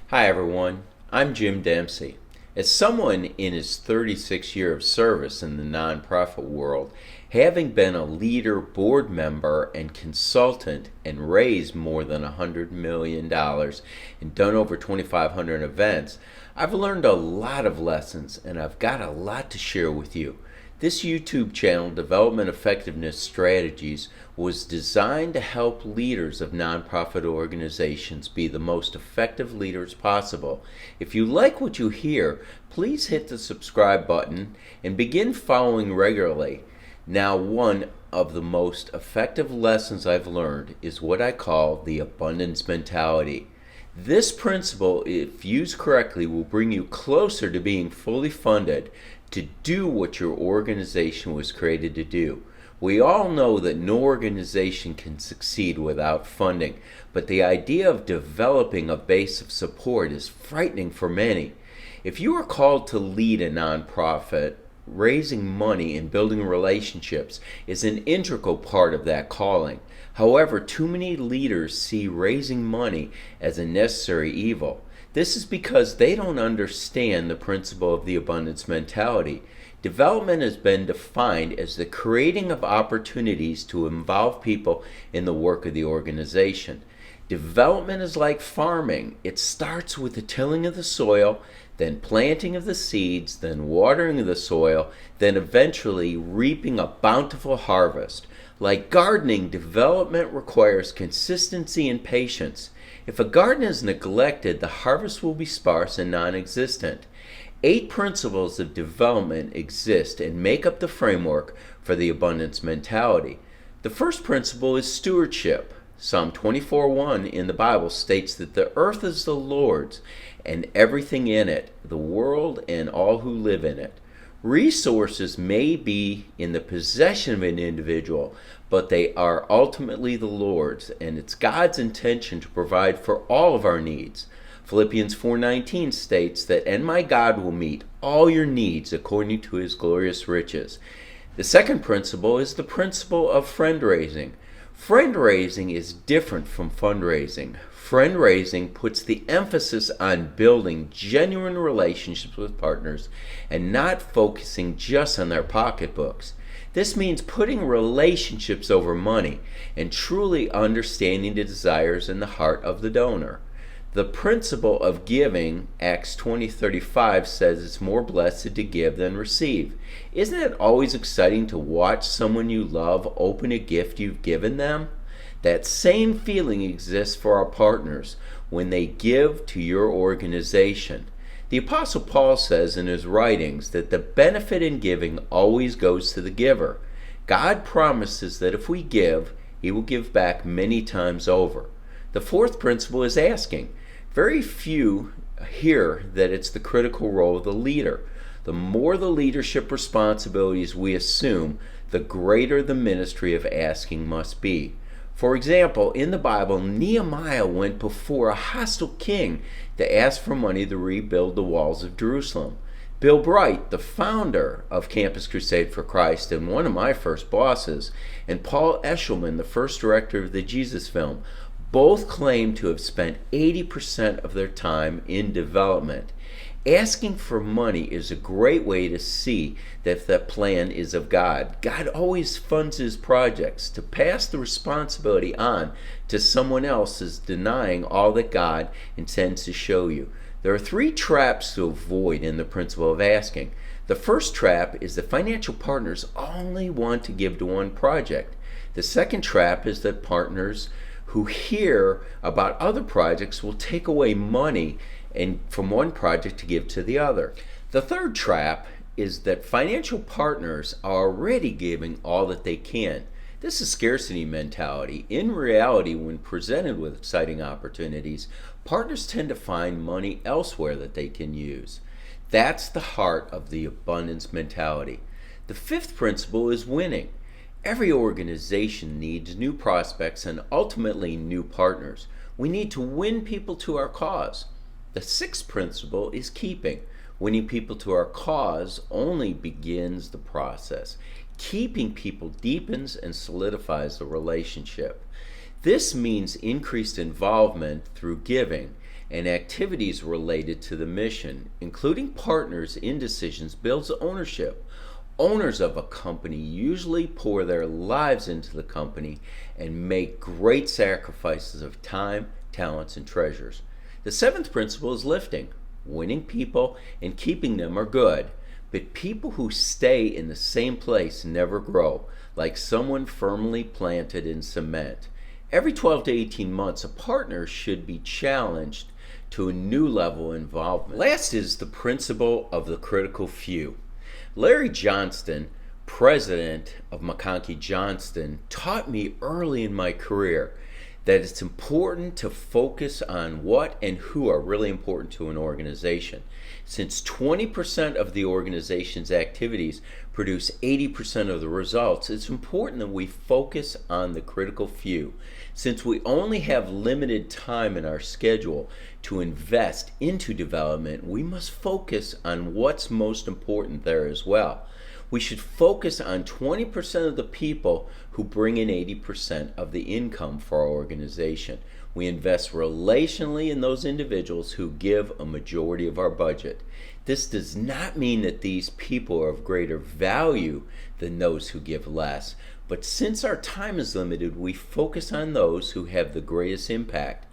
Hi everyone, I'm Jim Dempsey. As someone in his 36th year of service in the nonprofit world, having been a leader, board member, and consultant and raised more than $100 million and done over 2,500 events, I've learned a lot of lessons and I've got a lot to share with you. This YouTube channel, Development Effectiveness Strategies, was designed to help leaders of nonprofit organizations be the most effective leaders possible. If you like what you hear, please hit the subscribe button and begin following regularly. Now, one of the most effective lessons I've learned is what I call the abundance mentality. This principle, if used correctly, will bring you closer to being fully funded to do what your organization was created to do. We all know that no organization can succeed without funding, but the idea of developing a base of support is frightening for many. If you are called to lead a nonprofit, raising money and building relationships is an integral part of that calling. However, too many leaders see raising money as a necessary evil. This is because they don't understand the principle of the abundance mentality. Development has been defined as the creating of opportunities to involve people in the work of the organization. Development is like farming. It starts with the tilling of the soil, then planting of the seeds, then watering of the soil, then eventually reaping a bountiful harvest. Like gardening, development requires consistency and patience. If a garden is neglected, the harvest will be sparse and non-existent. 8 principles of development exist and make up the framework for the abundance mentality. The first principle is stewardship. Psalm 24:1 in the Bible states that the earth is the Lord's and everything in it, the world and all who live in it. Resources may be in the possession of an individual, but they are ultimately the Lord's, and it's God's intention to provide for all of our needs. Philippians 4:19 states that, "And my God will meet all your needs according to his glorious riches." The second principle is the principle of friend-raising. Friend-raising is different from fundraising. Friend-raising puts the emphasis on building genuine relationships with partners and not focusing just on their pocketbooks. This means putting relationships over money and truly understanding the desires and the heart of the donor. The principle of giving, Acts 20:35, says it's more blessed to give than receive. Isn't it always exciting to watch someone you love open a gift you've given them? That same feeling exists for our partners when they give to your organization. The Apostle Paul says in his writings that the benefit in giving always goes to the giver. God promises that if we give, he will give back many times over. The fourth principle is asking. Very few hear that it's the critical role of the leader. The more the leadership responsibilities we assume, the greater the ministry of asking must be. For example, in the Bible, Nehemiah went before a hostile king to ask for money to rebuild the walls of Jerusalem. Bill Bright, the founder of Campus Crusade for Christ and one of my first bosses, and Paul Eshelman, the first director of the Jesus film, both claim to have spent 80% of their time in development. Asking for money is a great way to see that the plan is of God. God always funds his projects. To pass the responsibility on to someone else is denying all that God intends to show you. There are 3 traps to avoid in the principle of asking. The first trap is that financial partners only want to give to one project. The second trap is that partners who hear about other projects will take away money and from one project to give to the other. The third trap is that financial partners are already giving all that they can. This is scarcity mentality. In reality, when presented with exciting opportunities, partners tend to find money elsewhere that they can use. That's the heart of the abundance mentality. The fifth principle is winning. Every organization needs new prospects and ultimately new partners. We need to win people to our cause. The sixth principle is keeping. Winning people to our cause only begins the process. Keeping people deepens and solidifies the relationship. This means increased involvement through giving and activities related to the mission. Including partners in decisions builds ownership. Owners of a company usually pour their lives into the company and make great sacrifices of time, talents, and treasures. The seventh principle is lifting. Winning people and keeping them are good, but people who stay in the same place never grow, like someone firmly planted in cement. Every 12 to 18 months, a partner should be challenged to a new level of involvement. Last is the principle of the critical few. Larry Johnston, president of McConkey Johnston, taught me early in my career that it's important to focus on what and who are really important to an organization. Since 20% of the organization's activities produce 80% of the results, it's important that we focus on the critical few. Since we only have limited time in our schedule to invest into development, we must focus on what's most important there as well. We should focus on 20% of the people who bring in 80% of the income for our organization. We invest relationally in those individuals who give a majority of our budget. This does not mean that these people are of greater value than those who give less, but since our time is limited, we focus on those who have the greatest impact.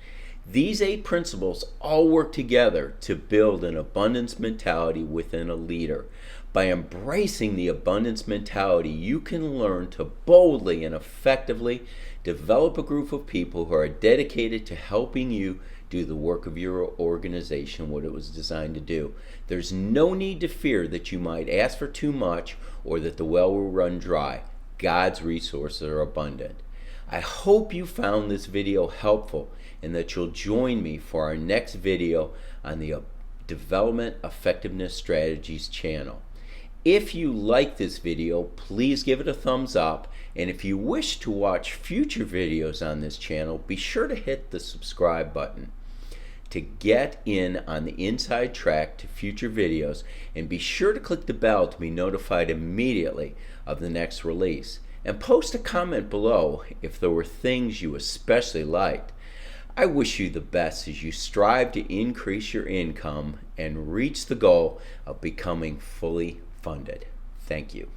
These 8 principles all work together to build an abundance mentality within a leader. By embracing the abundance mentality, you can learn to boldly and effectively develop a group of people who are dedicated to helping you do the work of your organization, what it was designed to do. There's no need to fear that you might ask for too much or that the well will run dry. God's resources are abundant. I hope you found this video helpful and that you'll join me for our next video on the Development Effectiveness Strategies channel. If you like this video, please give it a thumbs up, and if you wish to watch future videos on this channel, be sure to hit the subscribe button to get in on the inside track to future videos, and be sure to click the bell to be notified immediately of the next release. And post a comment below if there were things you especially liked. I wish you the best as you strive to increase your income and reach the goal of becoming fully funded. Thank you.